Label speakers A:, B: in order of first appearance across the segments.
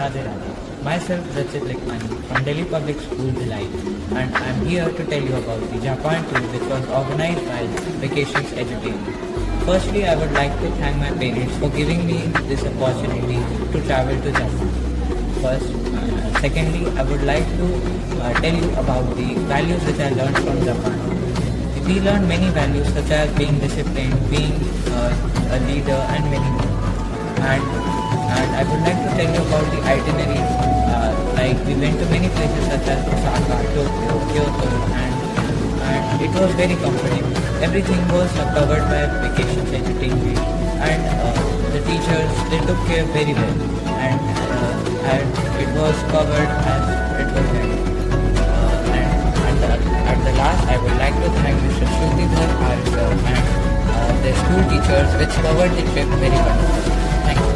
A: Radhe Radhe. Myself Rachit Likmani from Delhi Public School Delight, and I am here to tell you about the Japan tour which was organized by Vacations Edutainment. Firstly, I would like to thank my parents for giving me this opportunity to travel to Japan. Secondly, I would like to tell you about the values which I learned from Japan. We learned many values such as being disciplined, being a leader, and many more. And I would like to tell you about the itinerary. Like we went to many places such as Osaka, Tokyo, Kyoto, and it was very comfortable. Everything was covered by Vacations Edutainment, and the teachers, they took care very well, and it was covered as it was meant. At the last, I would like to thank Mr. Shrutidhar and the school teachers which covered the trip very well. Thank you.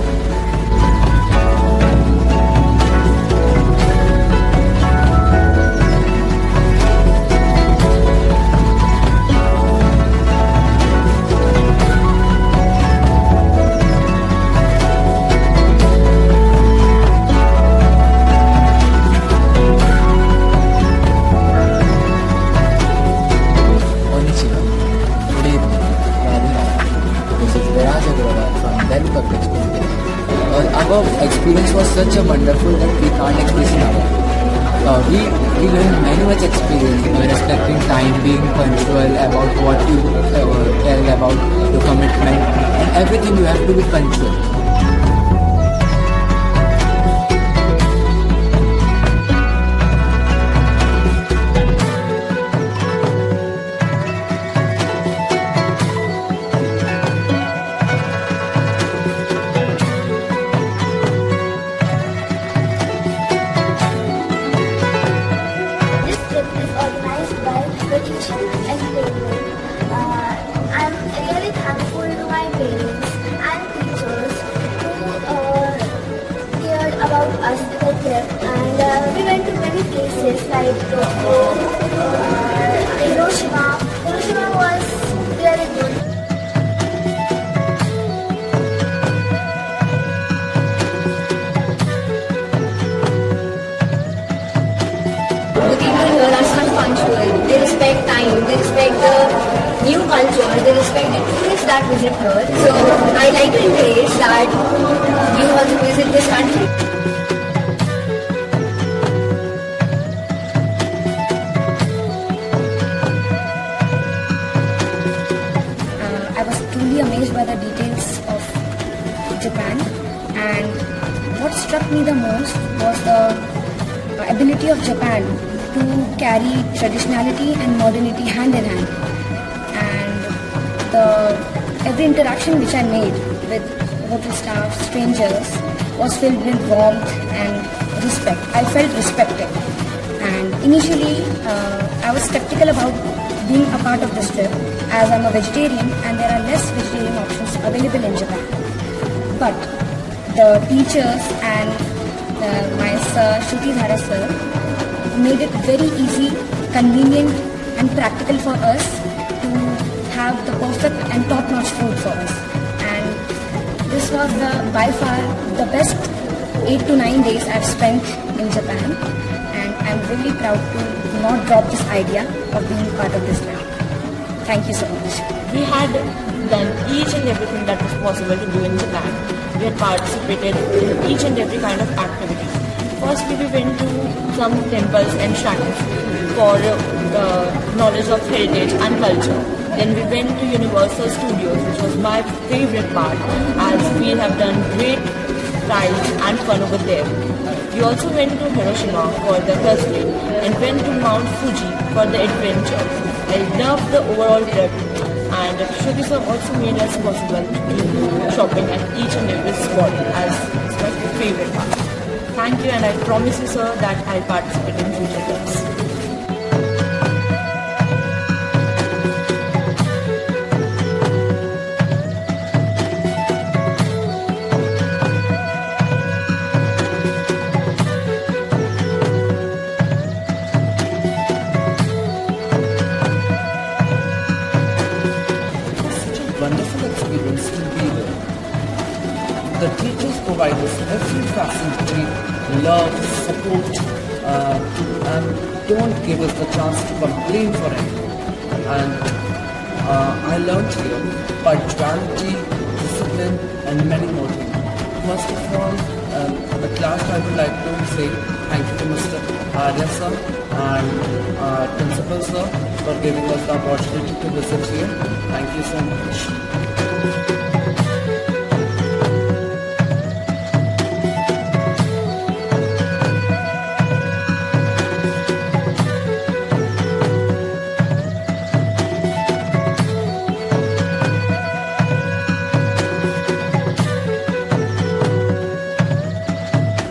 B: Our experience was such a wonderful that we can't express in our. We learned many much experience, respecting time, being punctual, about what you tell about your commitment, and everything you have to be punctual.
C: I'm really thankful to my parents and teachers who cared about us in the trip, and we went to many places like Tokyo, Hiroshima. Hiroshima was really good.
D: The people here are so punctual. They respect time. They respect the new culture. They respect the tourists that visit here. So I like to encourage that you also visit this country. I was truly amazed by the details of Japan, and what struck me the most was the ability of Japan to carry traditionality and modernity hand in hand. And every interaction which I made with hotel staff, strangers, was filled with warmth and respect. I felt respected. And initially, I was skeptical about being a part of this trip, as I'm a vegetarian and there are less vegetarian options available in Japan. But the teachers and my sir, Shrutidhara sir, made it very easy, convenient and practical for us to have the perfect and top-notch food for us. And this was by far the best 8 to 9 days I've spent in Japan, and I'm really proud to not drop this idea of being part of this trip. Thank you so much.
E: We had done each and everything that was possible to do in Japan. We had participated in each and every kind of activity. Firstly, we went to some temples and shrines for knowledge of heritage and culture. Then we went to Universal Studios, which was my favorite part, as we have done great rides and fun over there. We also went to Hiroshima for the Thursday and went to Mount Fuji for the adventure. I loved the overall trip, and Shruti sir also made us possible to do shopping at each and every spot, as it's my favorite part. Thank you, and I promise you, sir, that I'll participate in future trips.
B: Wonderful experience to be there. The teachers
F: provide us every facility, love, support, and don't give us the chance to complain for it. And I learned here punctuality, discipline, and many more things. First of all, at last I would like to say thank you to Mr. Arya sir and Principal sir for giving us the opportunity to visit here. Thank you so much.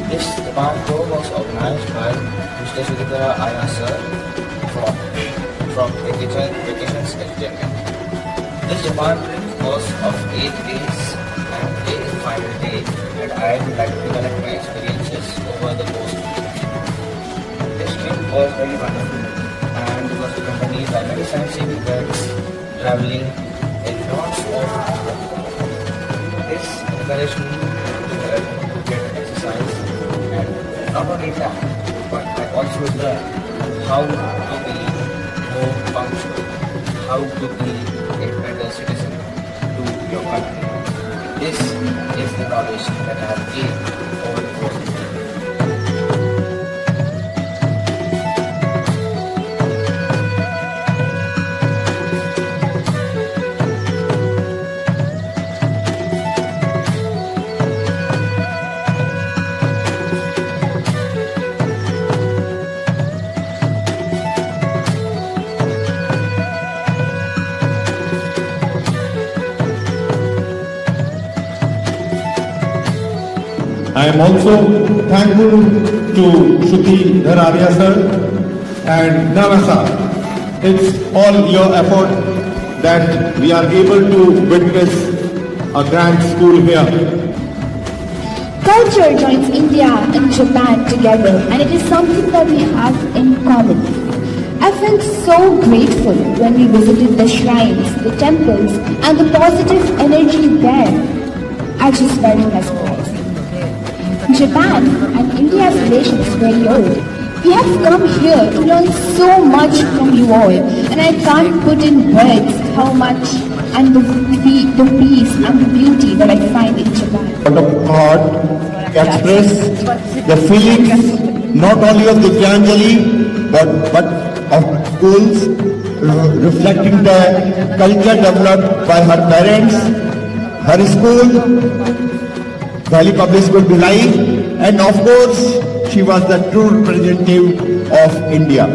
G: This Japan tour was organized by Mr. Sudhikara Aya sir from Vacations Entertainment. This Japan trip was of 8 days and today is the final day, and I would like to connect my experiences over the course of the trip. This trip was very wonderful and was accompanied by many sightseeing events, traveling in non-stop. This encouraged me to get exercise, and not only that, but I also learned how to be more punctual, how to be a better citizen to your country. This is the knowledge that I have gained over the course of the year.
H: I am also thankful to Shruti Dhararia sir and Navasa. It's all your effort that we are able to witness a grand school here.
D: Culture joins India and Japan together, and it is something that we have in common. I felt so grateful when we visited the shrines, the temples, and the positive energy there. I just felt mesmerized. Japan and India's relation is very old. We have come here to learn so much from you all, and I can't put in words how much and the peace and the beauty that I find in Japan.
H: Out of heart, express the feelings not only of the Gyanjali but of schools, reflecting the culture developed by her parents, her school, Valley Public School Bhilai, and of course she was the true representative of India.